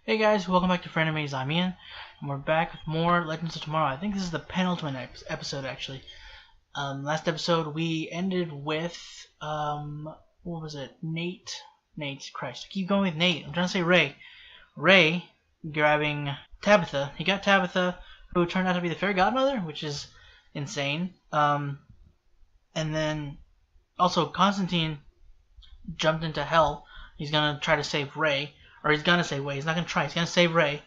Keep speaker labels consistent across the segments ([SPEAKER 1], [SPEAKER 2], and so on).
[SPEAKER 1] Hey guys, welcome back to Frenemies. I'm Ian, and we're back with more Legends of Tomorrow. I think this is the penultimate episode, actually. Last episode we ended with, what was it? Nate, Christ, I keep going with Nate. I'm trying to say Ray. Ray grabbing Tabitha. He got Tabitha, who turned out to be the fairy godmother, which is insane. And then, also, Constantine jumped into hell. He's gonna try to save Ray. Or he's gonna save Ray. He's not gonna try. He's gonna save Ray.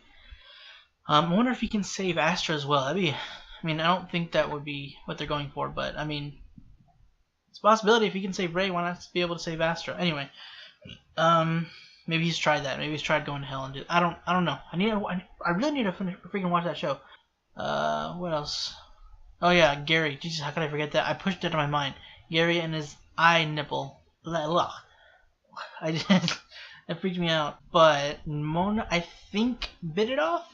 [SPEAKER 1] I wonder if he can save Astra as well. That'd be. I mean, I don't think that would be what they're going for, but I mean, it's a possibility. If he can save Ray, why not be able to save Astra? Anyway, maybe he's tried that. Maybe he's tried going to hell and do. I don't know. I really need to freaking watch that show. What else? Oh yeah, Gary. Jesus, how could I forget that? I pushed it out of my mind. Gary and his eye nipple. I did. That freaked me out. But Mona, I think, bit it off.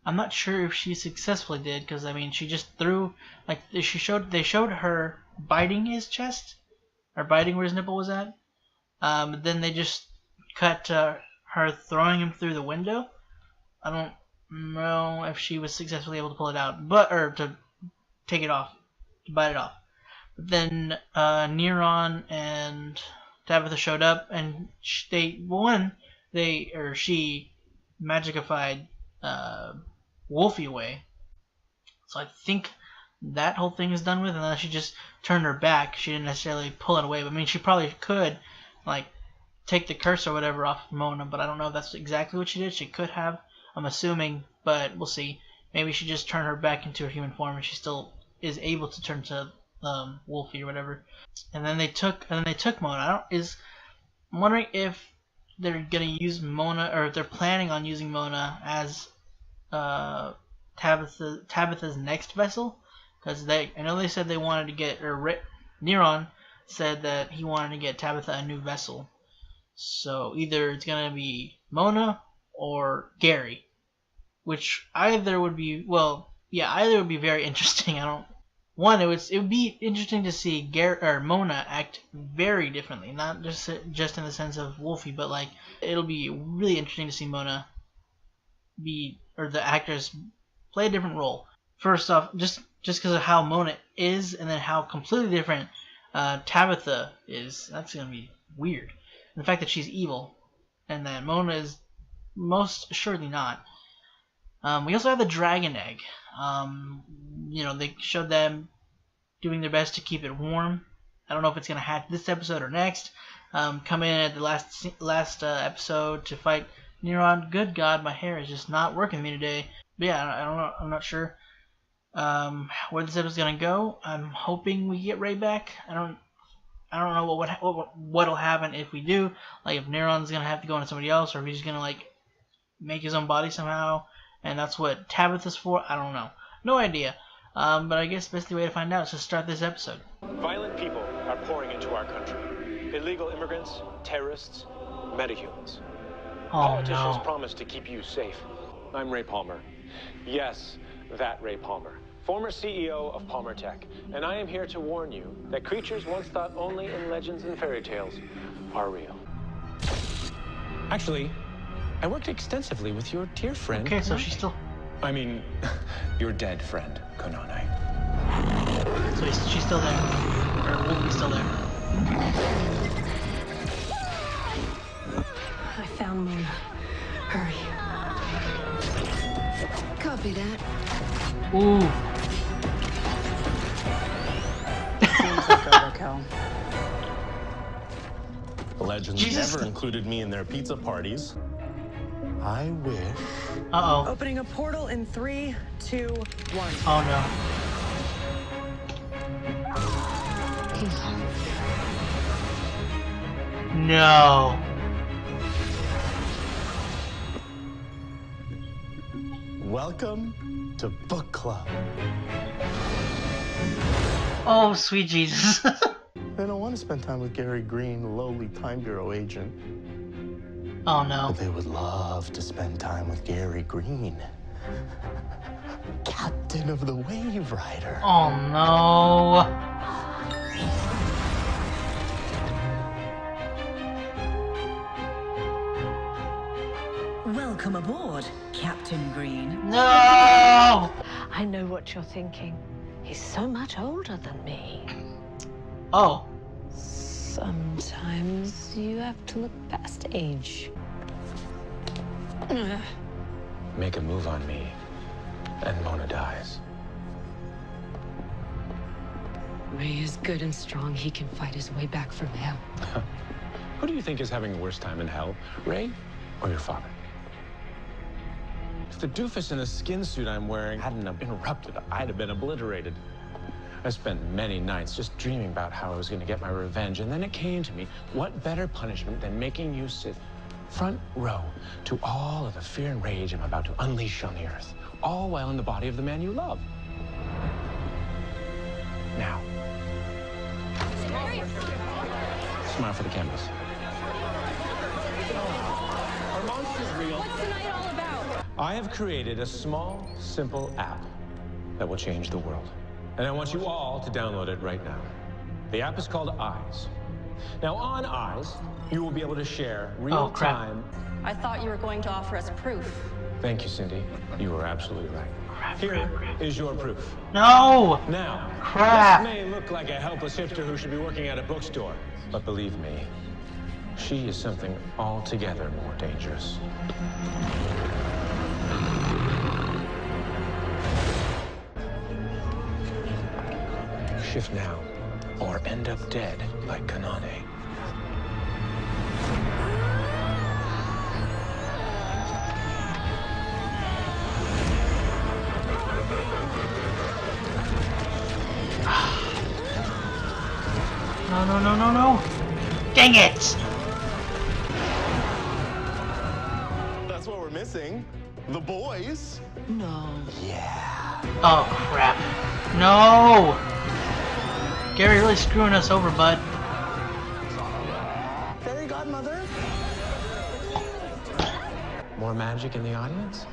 [SPEAKER 1] I'm not sure if she successfully did, because I mean, she just threw, like, they showed her biting his chest, or biting where his nipple was at. But then they just cut her throwing him through the window. I don't know if she was successfully able to pull it out, or to take it off, to bite it off. But then Neron and Tabitha showed up, and she magicified Wolfie away. So I think that whole thing is done with, and then she just turned her back. She didn't necessarily pull it away, but I mean, she probably could, like, take the curse or whatever off of Mona, but I don't know if that's exactly what she did. She could have, I'm assuming, but we'll see. Maybe she just turned her back into her human form, and she still is able to turn to Wolfie or whatever. And then they took Mona. I'm wondering if they're gonna use Mona, or if they're planning on using Mona as Tabitha's next vessel, because I know they said they wanted to get, or Neron said that he wanted to get Tabitha a new vessel. So either it's gonna be Mona or Gary, which either would be very interesting. It would be interesting to see Mona act very differently, not just in the sense of Wolfie, but like it'll be really interesting to see Mona the actors play a different role. First off, just because of how Mona is, and then how completely different Tabitha is, that's gonna be weird. And the fact that she's evil, and that Mona is most assuredly not. We also have the dragon egg. They showed them doing their best to keep it warm. I don't know if it's gonna hatch this episode or next. Come in at the last episode to fight Neron. Good God, my hair is just not working with me today. But yeah, I don't know. I'm not sure where this episode's gonna go. I'm hoping we get Ray back. I don't know what'll happen if we do. Like if Neron's gonna have to go into somebody else, or if he's gonna like make his own body somehow, and that's what Tabitha's for. I don't know. No idea. But I guess the best way to find out is to start this episode.
[SPEAKER 2] Violent people are pouring into our country. Illegal immigrants, terrorists, metahumans. Politicians promise to keep you safe. I'm Ray Palmer. Yes, that Ray Palmer. Former CEO of Palmer Tech. And I am here to warn you that creatures once thought only in legends and fairy tales are real. Actually, I worked extensively with your dear friend.
[SPEAKER 1] Okay, so she's still...
[SPEAKER 2] I mean, your dead friend, Konane.
[SPEAKER 1] So she's still there. Or Wolfie's still there.
[SPEAKER 3] I found Mona. Hurry. Copy that.
[SPEAKER 1] Ooh.
[SPEAKER 3] Seems like overkill.
[SPEAKER 4] Legends never included me in their pizza parties. I wish.
[SPEAKER 1] Uh-oh.
[SPEAKER 3] Opening a portal in 3, 2, 1.
[SPEAKER 1] Oh no. No.
[SPEAKER 4] Welcome to book club.
[SPEAKER 1] Oh, sweet Jesus.
[SPEAKER 4] I don't want to spend time with Gary Green, lowly Time Bureau agent.
[SPEAKER 1] Oh no.
[SPEAKER 4] But they would love to spend time with Gary Green, captain of the Wave Rider.
[SPEAKER 1] Oh no.
[SPEAKER 5] Welcome aboard, Captain Green.
[SPEAKER 1] No!
[SPEAKER 6] I know what you're thinking. He's so much older than me.
[SPEAKER 1] Oh.
[SPEAKER 6] Sometimes you have to look past age.
[SPEAKER 2] Make a move on me, and Mona dies.
[SPEAKER 6] Ray is good and strong. He can fight his way back from hell.
[SPEAKER 2] Who do you think is having the worst time in hell, Ray or your father? If the doofus in a skin suit I'm wearing hadn't have interrupted, I'd have been obliterated. I spent many nights just dreaming about how I was going to get my revenge, and then it came to me, what better punishment than making you sit front row to all of the fear and rage I'm about to unleash on the earth, all while in the body of the man you love. Now, smile for the cameras. Are monsters real?
[SPEAKER 7] What's tonight all about?
[SPEAKER 2] I have created a small, simple app that will change the world. And I want you all to download it right now. The app is called Eyes. Now, on Eyes, you will be able to share real-time...
[SPEAKER 7] I thought you were going to offer us proof.
[SPEAKER 2] Thank you, Cindy. You were absolutely right. Here is your proof.
[SPEAKER 1] No!
[SPEAKER 2] Now,
[SPEAKER 1] Crap!
[SPEAKER 2] this may look like a helpless hipster who should be working at a bookstore, but believe me, she is something altogether more dangerous. Shift now, or end up dead like Kanane.
[SPEAKER 1] No, no, no, no, no! Dang it!
[SPEAKER 4] That's what we're missing. The boys.
[SPEAKER 5] No.
[SPEAKER 4] Yeah.
[SPEAKER 1] Oh, crap. No! Gary really screwing us over, bud.
[SPEAKER 5] Fairy godmother?
[SPEAKER 2] More magic in the audience?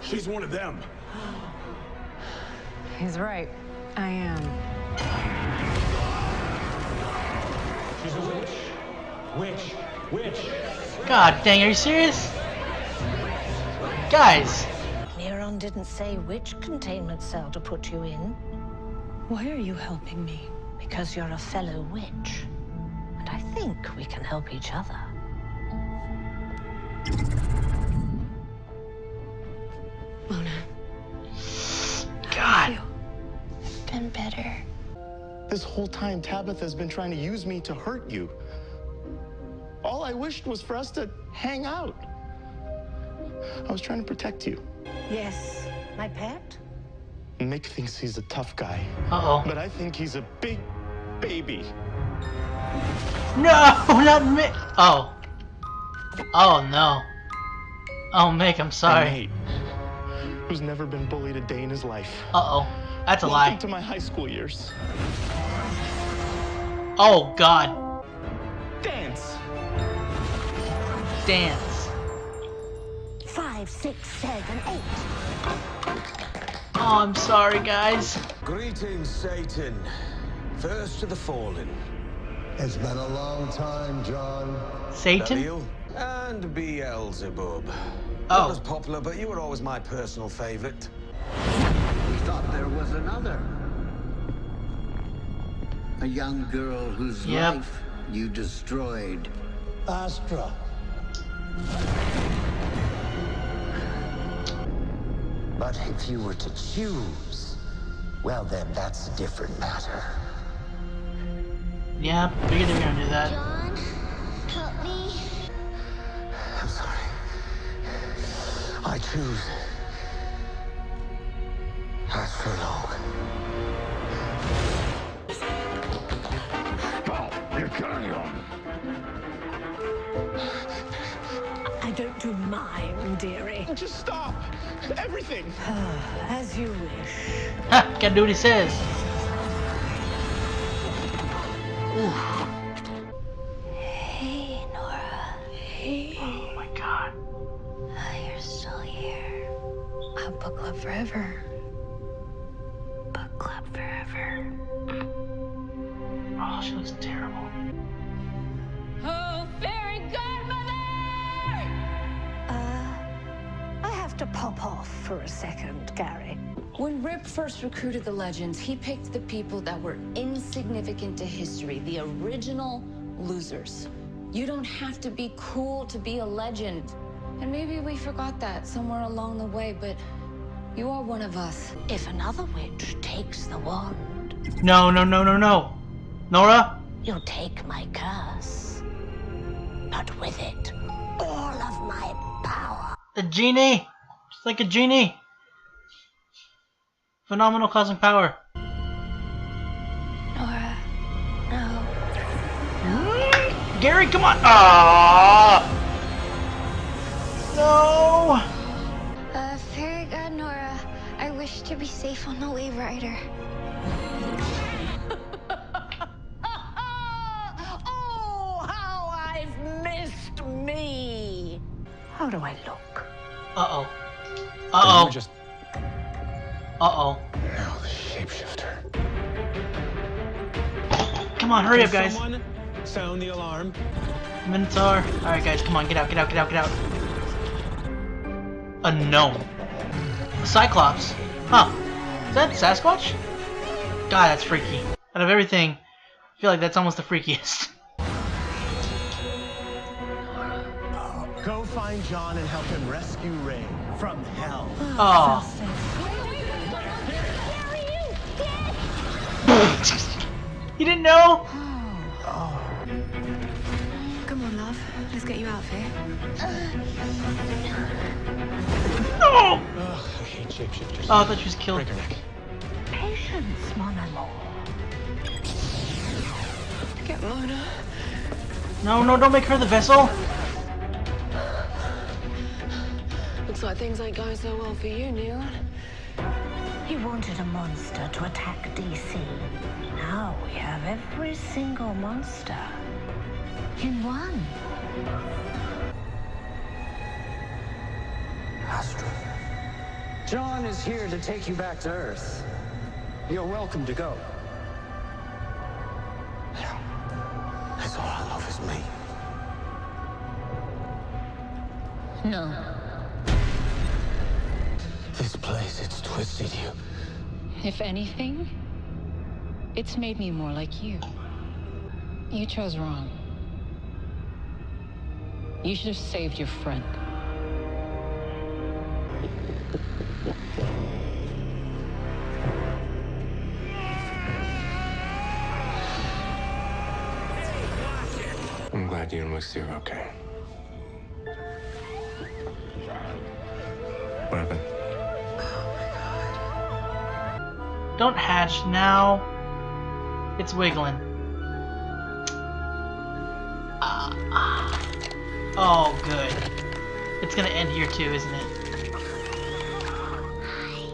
[SPEAKER 4] She's one of them.
[SPEAKER 6] He's right. I am.
[SPEAKER 2] She's a witch. Witch. Witch.
[SPEAKER 1] God dang, are you serious? Guys!
[SPEAKER 6] Neron didn't say which containment cell to put you in.
[SPEAKER 3] Why are you helping me?
[SPEAKER 6] Because you're a fellow witch. And I think we can help each other.
[SPEAKER 3] Mona.
[SPEAKER 1] God.
[SPEAKER 3] Been better.
[SPEAKER 4] This whole time, Tabitha's been trying to use me to hurt you. All I wished was for us to hang out. I was trying to protect you.
[SPEAKER 6] Yes, my pet?
[SPEAKER 4] Mick thinks he's a tough guy.
[SPEAKER 1] Uh-oh.
[SPEAKER 4] But I think he's a big baby.
[SPEAKER 1] No! Not Mick! Oh. Oh, no. Oh, Mick, I'm sorry.
[SPEAKER 4] And Nate, who's never been bullied a day in his life.
[SPEAKER 1] Uh-oh. That's a
[SPEAKER 4] Welcome
[SPEAKER 1] lie.
[SPEAKER 4] to my high school years.
[SPEAKER 1] Oh, God.
[SPEAKER 4] Dance.
[SPEAKER 1] Dance.
[SPEAKER 6] 5, 6, 7, 8.
[SPEAKER 1] Oh, I'm sorry, guys.
[SPEAKER 8] Greetings, Satan. First to the fallen.
[SPEAKER 9] It's been a long time, John.
[SPEAKER 1] Satan?
[SPEAKER 8] Belial and Beelzebub.
[SPEAKER 1] Oh.
[SPEAKER 8] Not as popular, but you were always my personal favorite.
[SPEAKER 10] We thought there was another. A young girl whose life you destroyed.
[SPEAKER 9] Astra.
[SPEAKER 10] But if you were to choose, well then that's a different matter.
[SPEAKER 1] Yeah, figured they were gonna do that.
[SPEAKER 11] John, help me.
[SPEAKER 10] I'm sorry. I choose. As for long.
[SPEAKER 9] You're killing him.
[SPEAKER 6] I don't do mime, dearie.
[SPEAKER 4] Just stop. Everything.
[SPEAKER 6] As you wish.
[SPEAKER 1] Ha! Gotta do what he says.
[SPEAKER 11] Hey, Nora.
[SPEAKER 6] Hey.
[SPEAKER 1] Oh my God.
[SPEAKER 11] Oh, you're still here.
[SPEAKER 3] Book club forever.
[SPEAKER 11] Book club forever.
[SPEAKER 1] Oh, she looks terrible.
[SPEAKER 7] Oh, fairy godmother!
[SPEAKER 3] to pop off for a second, Gary?
[SPEAKER 12] When Rip first recruited the Legends, he picked the people that were insignificant to history, the original losers. You don't have to be cool to be a legend. And maybe we forgot that somewhere along the way, but you are one of us.
[SPEAKER 6] If another witch takes the wand...
[SPEAKER 1] No, no, no, no, no. Nora?
[SPEAKER 6] You'll take my curse. But with it, all of my power.
[SPEAKER 1] The genie! Just like a genie. Phenomenal cosmic power.
[SPEAKER 3] Nora, no.
[SPEAKER 1] Gary, come on! Ah! No!
[SPEAKER 3] Fairy God Nora, I wish to be safe on the Wave Rider.
[SPEAKER 5] Oh, how I've missed me!
[SPEAKER 6] How do I look?
[SPEAKER 1] Uh-oh. Uh-oh.
[SPEAKER 2] Just...
[SPEAKER 1] Uh-oh.
[SPEAKER 2] Now the shapeshifter.
[SPEAKER 1] Come on, hurry up, guys.
[SPEAKER 2] Someone sound the alarm.
[SPEAKER 1] Minotaur. Alright, guys, come on, get out, get out, get out, get out. A gnome. A Cyclops. Huh. Is that Sasquatch? God, that's freaky. Out of everything, I feel like that's almost the freakiest.
[SPEAKER 4] Go find John and help him rescue Ray from hell.
[SPEAKER 1] Oh. You didn't know?
[SPEAKER 3] Oh. Come on, love. Let's get you out of here.
[SPEAKER 1] No!
[SPEAKER 2] Ugh, I hate shapeshifters.
[SPEAKER 1] Oh, I thought she was killed.
[SPEAKER 2] Break her neck.
[SPEAKER 6] Patience, mon amour.
[SPEAKER 3] Get Mona.
[SPEAKER 1] No, no, don't make her the vessel.
[SPEAKER 3] Looks like things ain't going so well for you, Neron.
[SPEAKER 6] You wanted a monster to attack DC. Now we have every single monster in one.
[SPEAKER 8] Astra. John is here to take you back to Earth. You're welcome to go. That's all I love is me.
[SPEAKER 12] No.
[SPEAKER 8] This place, it's twisted you.
[SPEAKER 12] If anything, it's made me more like you. You chose wrong. You should have saved your friend.
[SPEAKER 2] I'm glad you and Lucy are okay. What happened?
[SPEAKER 1] Don't hatch now. It's wiggling. Oh, good. It's gonna end here too, isn't it?
[SPEAKER 3] Hi.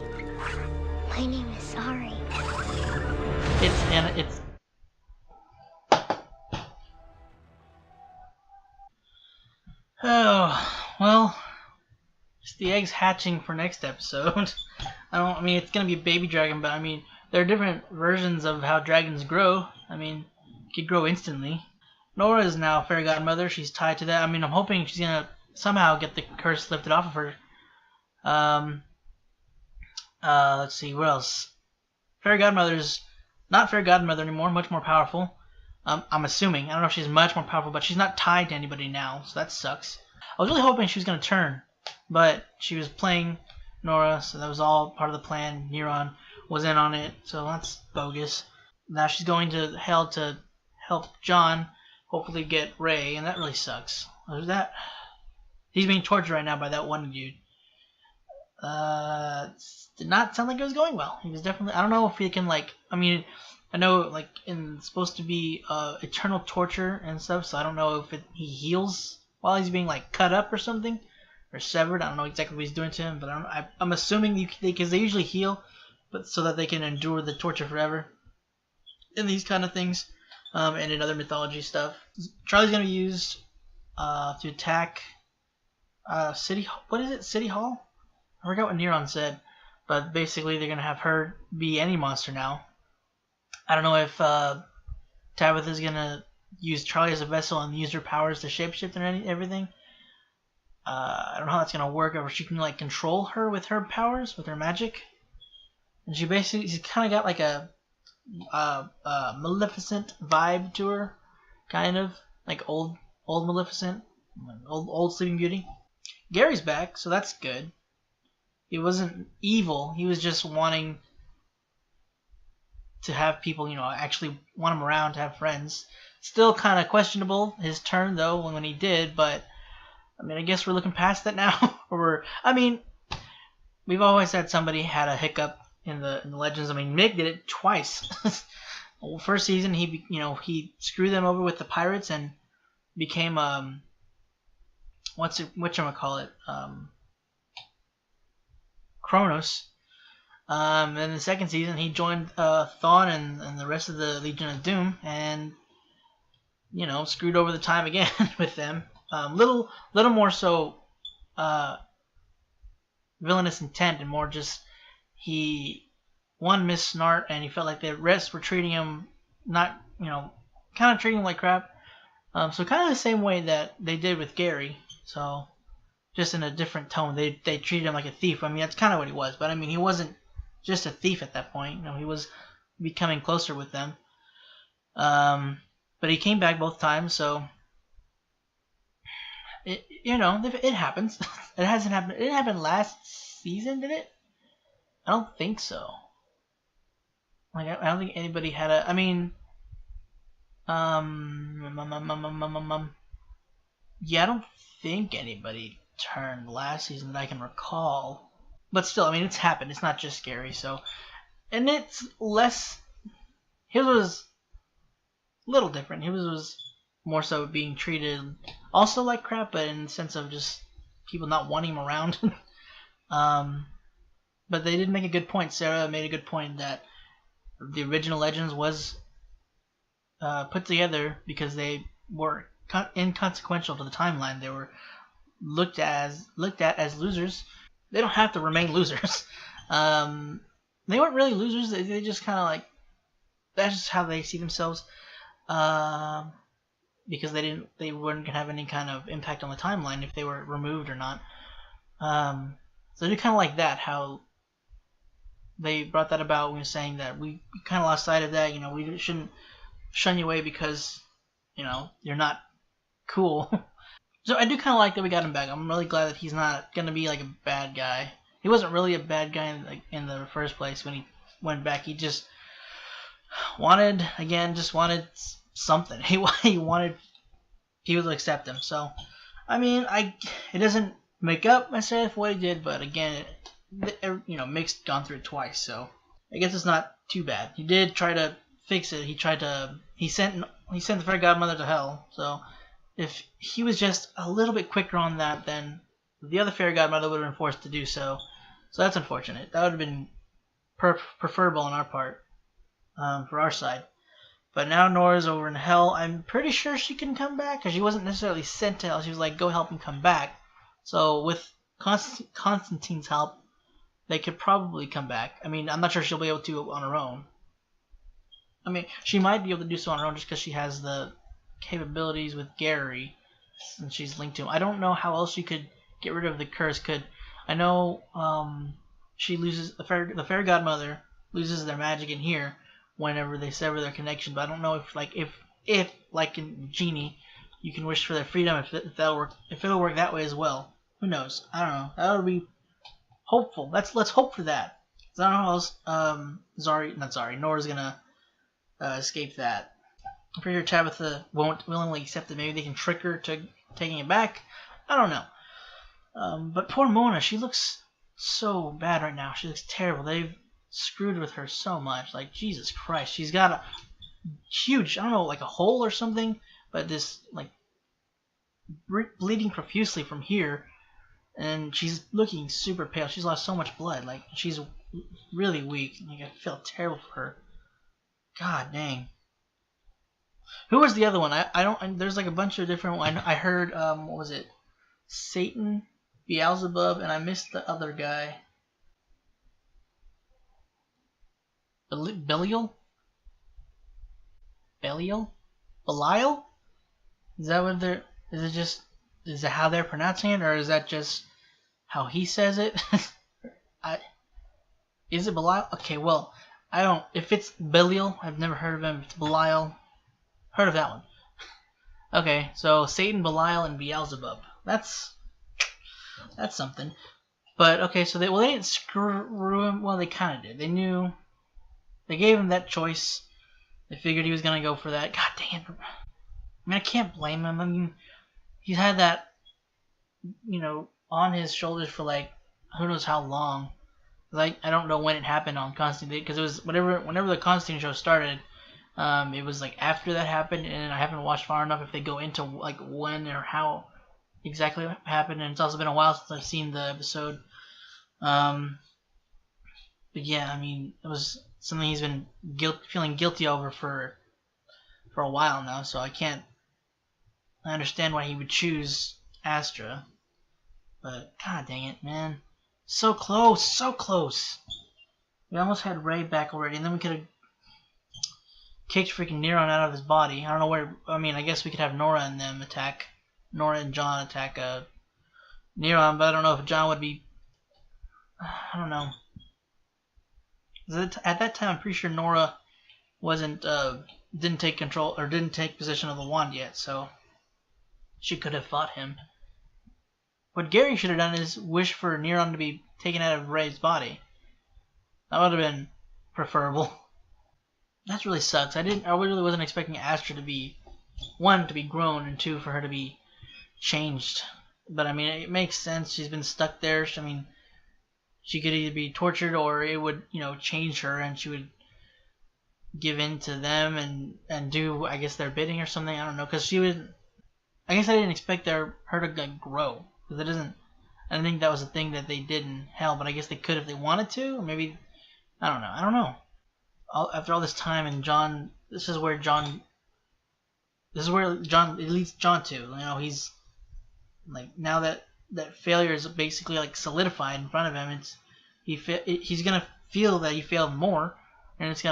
[SPEAKER 3] My name is Zari.
[SPEAKER 1] It's Oh, well, it's the eggs hatching for next episode. I mean, it's gonna be a baby dragon, but I mean, there are different versions of how dragons grow. I mean, it could grow instantly. Nora is now fairy godmother. She's tied to that. I mean, I'm hoping she's gonna somehow get the curse lifted off of her. Let's see, what else? Fairy godmother's not fairy godmother anymore. Much more powerful. I'm assuming. I don't know if she's much more powerful, but she's not tied to anybody now, so that sucks. I was really hoping she was gonna turn, but she was playing Nora, so that was all part of the plan. Neron was in on it, so that's bogus. Now she's going to hell to help John hopefully get Ray, and that really sucks. There's that. He's being tortured right now by that one dude. Did not sound like it was going well. He was definitely, I don't know if he can, like, I mean, I know, like, it's supposed to be eternal torture and stuff, so I don't know if he heals while he's being, like, cut up or something, or severed. I don't know exactly what he's doing to him, but I'm assuming because they usually heal, but so that they can endure the torture forever in these kind of things, and in other mythology stuff. Charlie's gonna be used to attack City. What is it? City Hall? I forgot what Neron said, but basically they're gonna have her be any monster now. I don't know if Tabitha's gonna use Charlie as a vessel and use her powers to shapeshift and everything. I don't know how that's gonna work, or she can like control her with her powers, with her magic. And she's kind of got like a Maleficent vibe to her, kind of like old Maleficent, old Sleeping Beauty. Gary's back, so that's good. He wasn't evil. He was just wanting to have people, actually want him around, to have friends. Still kind of questionable his turn though when he did, but I mean, I guess we're looking past that now. We've always had somebody had a hiccup in the Legends. I mean, Mick did it twice. First season, he screwed them over with the pirates and became whatchamacallit, Kronos. And the second season, he joined Thawne and the rest of the Legion of Doom, and screwed over the time again with them. Little more so villainous intent, and more just he missed Snart, and he felt like the rest were treating him not, kind of treating him like crap. So kind of the same way that they did with Gary. So just in a different tone, they treated him like a thief. I mean, that's kind of what he was, but I mean, he wasn't just a thief at that point. He was becoming closer with them. But he came back both times, so it happens. It hasn't happened. It didn't happen last season, did it? I don't think so. Like, I don't think anybody had a. I mean, yeah, I don't think anybody turned last season that I can recall. But still, I mean, it's happened. It's not just scary. So, and it's less. His was a little different. His was more so being treated also like crap, but in the sense of just people not wanting him around. But they did make a good point. Sarah made a good point that the original Legends was put together because they were inconsequential to the timeline. They were looked at as losers. They don't have to remain losers. They weren't really losers. They just kind of like, that's just how they see themselves. Because they weren't gonna have any kind of impact on the timeline if they were removed or not. So they kind of like that, how they brought that about when we were saying that we kind of lost sight of that. We shouldn't shun you away because you're not cool. So I do kind of like that we got him back. I'm really glad that he's not gonna be like a bad guy. He wasn't really a bad guy in the first place when he went back. He just wanted something. He wanted people to accept him. So I mean, it doesn't make up necessarily for what he did, but again, Mick's gone through it twice, so I guess it's not too bad. He did try to fix it. He sent the fairy godmother to hell. So if he was just a little bit quicker on that, then the other fairy godmother would have been forced to do so. So that's unfortunate. That would have been preferable on our part, for our side. But now Nora's over in hell. I'm pretty sure she can come back, because she wasn't necessarily sent to hell. She was like, go help him come back. So with Constantine's help, they could probably come back. I mean, I'm not sure she'll be able to on her own. I mean, she might be able to do so on her own just because she has the capabilities with Gary, and she's linked to him. I don't know how else she could get rid of the curse. I know she loses the fairy godmother loses their magic in here whenever they sever their connection. But I don't know if like in Genie, you can wish for their freedom, if it'll work that way as well. Who knows? I don't know. That would be hopeful. Let's hope for that. I don't know how else Nora's gonna escape that. I'm pretty sure Tabitha won't willingly accept it. Maybe they can trick her to taking it back. I don't know. But poor Mona, she looks so bad right now. She looks terrible. They've screwed with her so much. Like, Jesus Christ. She's got a huge, I don't know, like a hole or something, but this, like, bleeding profusely from here. And she's looking super pale. She's lost so much blood. Like, she's really weak. Like, I feel terrible for her. God dang. Who was the other one? I don't. There's like a bunch of different ones. I heard. What was it? Satan, Beelzebub, and I missed the other guy. Belial? Belial? Belial? Is that what they're? Is it is that how they're pronouncing it, or is that just how he says it? Is it Belial? Okay, well, I don't. If it's Belial, I've never heard of him. If it's Belial, heard of that one. Okay, so Satan, Belial, and Beelzebub. That's something. But okay, so they didn't screw him. Well, they kind of did. They knew. They gave him that choice. They figured he was gonna go for that. God dang it! I mean, I can't blame him. I mean, he's had that, on his shoulders for like who knows how long. Like, I don't know when it happened on Constantine, because it was whenever the Constantine show started. It was like after that happened, and I haven't watched far enough if they go into like when or how exactly it happened, and it's also been a while since I've seen the episode. But yeah, I mean, it was something he's been feeling guilty over for a while now, so I understand why he would choose Astra. But god dang it, man. So close, so close. We almost had Ray back already, and then we could have kicked freaking Neron out of his body. I don't know where. I mean, I guess we could have Nora and them attack. Nora and John attack Neron, but I don't know if John would be. I don't know. At that time, I'm pretty sure Nora didn't take control or didn't take possession of the wand yet, so she could have fought him. What Gary should have done is wish for Neron to be taken out of Ray's body. That would have been preferable. That really sucks. I really wasn't expecting Astra to be, one, to be grown, and two, for her to be changed. But I mean, it makes sense. She's been stuck there. I mean, she could either be tortured or it would, change her, and she would give in to them and do, I guess, their bidding or something. I don't know, because she would. I guess I didn't expect her to grow, because I don't think that was a thing that they did in Hell, but I guess they could if they wanted to, or maybe. I don't know. After all this time, and John, this is where John it leads John to. He's like, now that failure is basically like solidified in front of him. He's gonna feel that he failed more, and it's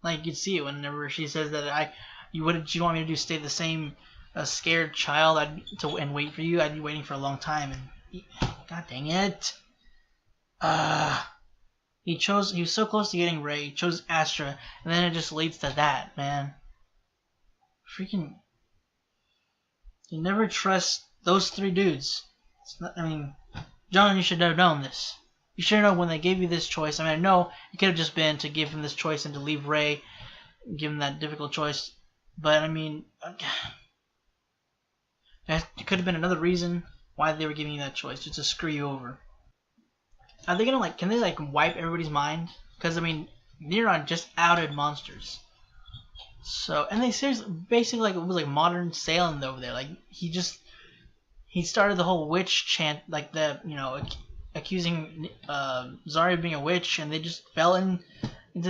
[SPEAKER 1] like you'd see it whenever she says that what did you want me to do? Stay the same scared child and wait for you? I'd be waiting for a long time, and god dang it. He was so close to getting Ray, he chose Astra, and then it just leads to that, man. Freaking. You never trust those three dudes. John, you should have known this. You should have known when they gave you this choice. I know it could have just been to give him this choice and to leave Ray, give him that difficult choice. But, there could have been another reason why they were giving you that choice, just to screw you over. Are they gonna can they wipe everybody's mind? Because Neron just outed monsters. So, and they seriously, basically, it was modern Salem over there. He started the whole witch chant, accusing Zari of being a witch, and they just fell into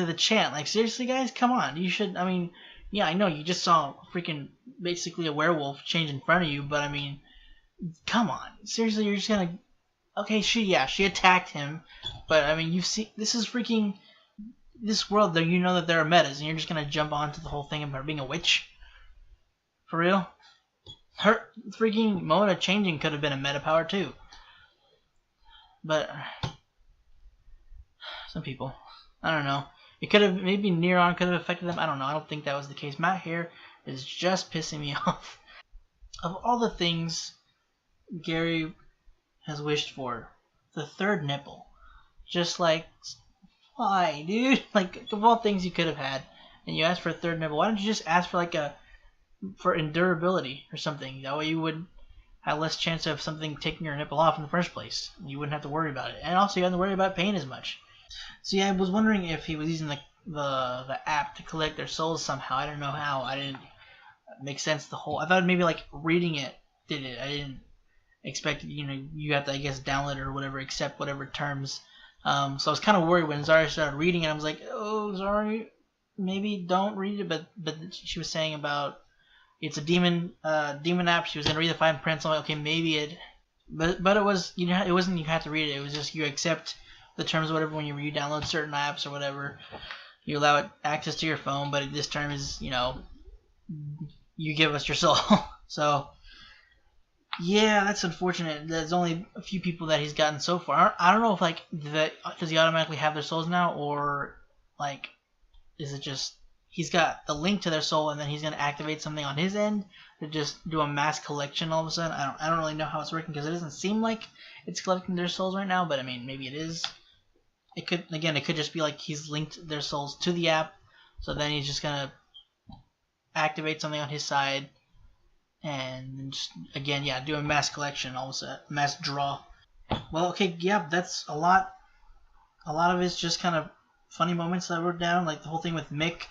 [SPEAKER 1] the chant. Seriously, guys, come on. You should. Yeah, I know you just saw freaking basically a werewolf change in front of you, but come on. Seriously, you're just gonna. Okay, she attacked him, but you've seen, this is freaking, this world, though, that there are metas, and you're just gonna jump onto the whole thing about being a witch? For real? Her freaking mode of changing could have been a meta power too. But some people, I don't know. It could have, maybe Neron could have affected them. I don't know. I don't think that was the case. My hair is just pissing me off. Of all the things Gary has wished for, the third nipple. Just why, dude? Of all things you could have had, and you asked for a third nipple, why don't you just ask for for endurability or something? That way you would have less chance of something taking your nipple off in the first place. You wouldn't have to worry about it, and also you don't have to worry about pain as much. See, I was wondering if he was using the app to collect their souls somehow. I don't know how. I didn't make sense. I thought maybe reading it did it. I didn't expect, you have to, I guess, download it or whatever, accept whatever terms. So I was kind of worried when Zari started reading it. I was like, oh, Zari, maybe don't read it. But she was saying about it's a demon app. She was gonna read the fine print. So I'm like, okay, maybe it. But it was, it wasn't you had to read it. It was just you accept the terms or whatever when you download certain apps or whatever. You allow it access to your phone, but this term is, you give us your soul. So yeah, that's unfortunate. There's only a few people that he's gotten so far. I don't know if like does he automatically have their souls now, or like is it just he's got the link to their soul and then he's gonna activate something on his end to just do a mass collection all of a sudden. I don't really know how it's working because it doesn't seem like it's collecting their souls right now, but I mean maybe it is. It could just be like he's linked their souls to the app, so then he's just gonna activate something on his side and just again do a mass collection, also mass draw. Well, okay, yeah, that's a lot of it's just kind of funny moments that I wrote down, like the whole thing with Mick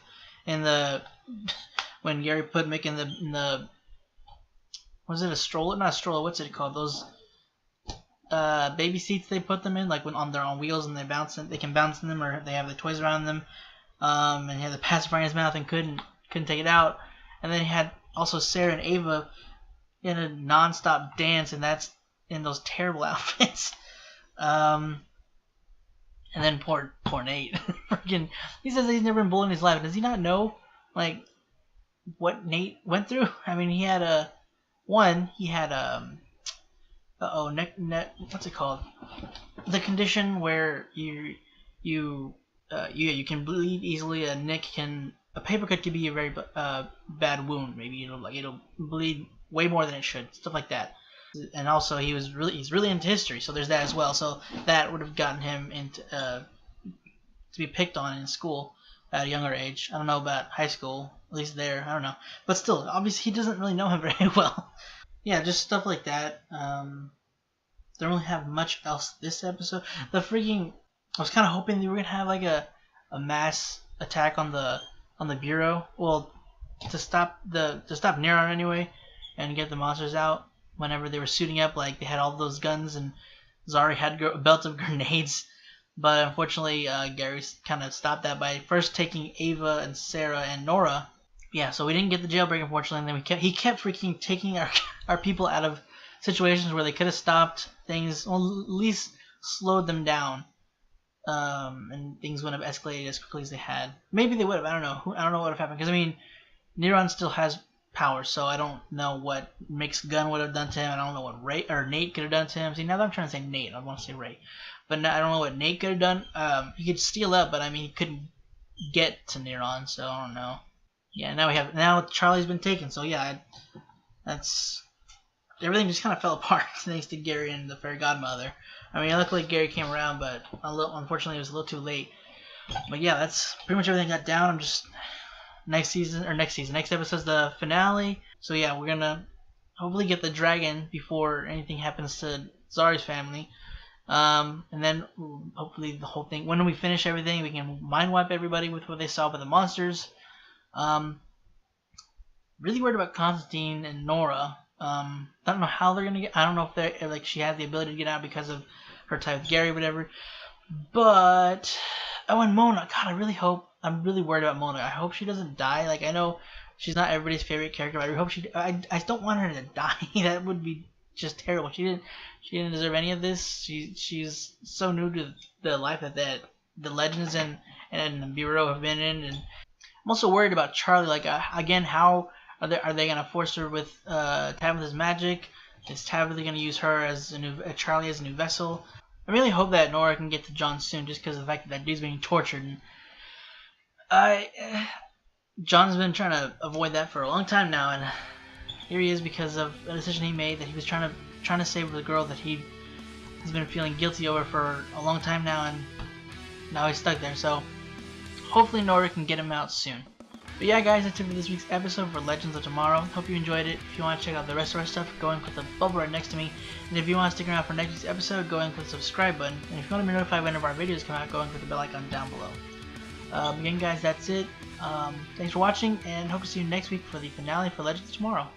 [SPEAKER 1] and the when Gary put Mick in the was it a stroller? Not a stroller. What's it called? Those baby seats they put them in, like when they're on wheels and they bounce in, they can bounce in them, or they have the toys around them. And he had the pacifier in his mouth and couldn't take it out. And then he had also Sarah and Ava in a non-stop dance, and that's in those terrible outfits. And then poor Nate, freaking, he says he's never been bullied in his life. Does he not know like what Nate went through? I mean, he had what's it called? The condition where you can bleed easily. A paper cut could be a very bad wound. Maybe it'll bleed way more than it should. Stuff like that. And also he's really into history, so there's that as well. So that would have gotten him into to be picked on in school at a younger age. I don't know about high school, at least there. I don't know, but still, obviously he doesn't really know him very well. Yeah, just stuff like that. Don't really have much else this episode. I was kind of hoping they were gonna have like a mass attack on the bureau. Well, to stop Neron anyway, and get the monsters out. Whenever they were suiting up, like they had all those guns, and Zari had a belt of grenades. But unfortunately, Gary kind of stopped that by first taking Ava and Sarah and Nora. Yeah, so we didn't get the jailbreak, unfortunately. And then he kept freaking taking our people out of situations where they could have stopped things, or at least slowed them down, and things wouldn't have escalated as quickly as they had. Maybe they would have. I don't know. I don't know what would have happened, because I mean, Neron still has power, so I don't know what Mick's gun would have done to him. I don't know what Nate could have done to him. See, now that I'm trying to say Nate, I want to say Ray, but I don't know what Nate could have done. He could steal up, but I mean, he couldn't get to Neron, so I don't know. Yeah, now Charlie's been taken, so yeah, that's everything just kind of fell apart thanks to Gary and the fairy godmother. I mean, luckily Gary came around, but unfortunately it was a little too late. But yeah, that's pretty much everything I got down. I'm just next episode's the finale. So yeah, we're gonna hopefully get the dragon before anything happens to Zari's family. And then hopefully the whole thing, when we finish everything, we can mind wipe everybody with what they saw with the monsters. Really worried about Constantine and Nora. I don't know how they're gonna get. I don't know if she has the ability to get out because of her tie with Gary, whatever. But and Mona. God, I'm really worried about Mona. I hope she doesn't die. Like, I know she's not everybody's favorite character, but I hope I don't want her to die. That would be just terrible. She didn't deserve any of this. She's so new to the life that the Legends and the Bureau have been in, and I'm also worried about Charlie. Like, again, how are they gonna force her with Tabitha's magic? Is Tabitha gonna use her as Charlie as a new vessel? I really hope that Nora can get to John soon, just because of the fact that dude's being tortured. And John's been trying to avoid that for a long time now, and here he is because of a decision he made that he was trying to save the girl that he's been feeling guilty over for a long time now, and now he's stuck there. So hopefully Nora can get him out soon. But yeah, guys, that's it for this week's episode for Legends of Tomorrow. Hope you enjoyed it. If you want to check out the rest of our stuff, go and click the bubble right next to me. And if you want to stick around for next week's episode, go and click the subscribe button. And if you want to be notified whenever our videos come out, go and click the bell icon down below. Again, guys, that's it. Thanks for watching, and hope to see you next week for the finale for Legends of Tomorrow.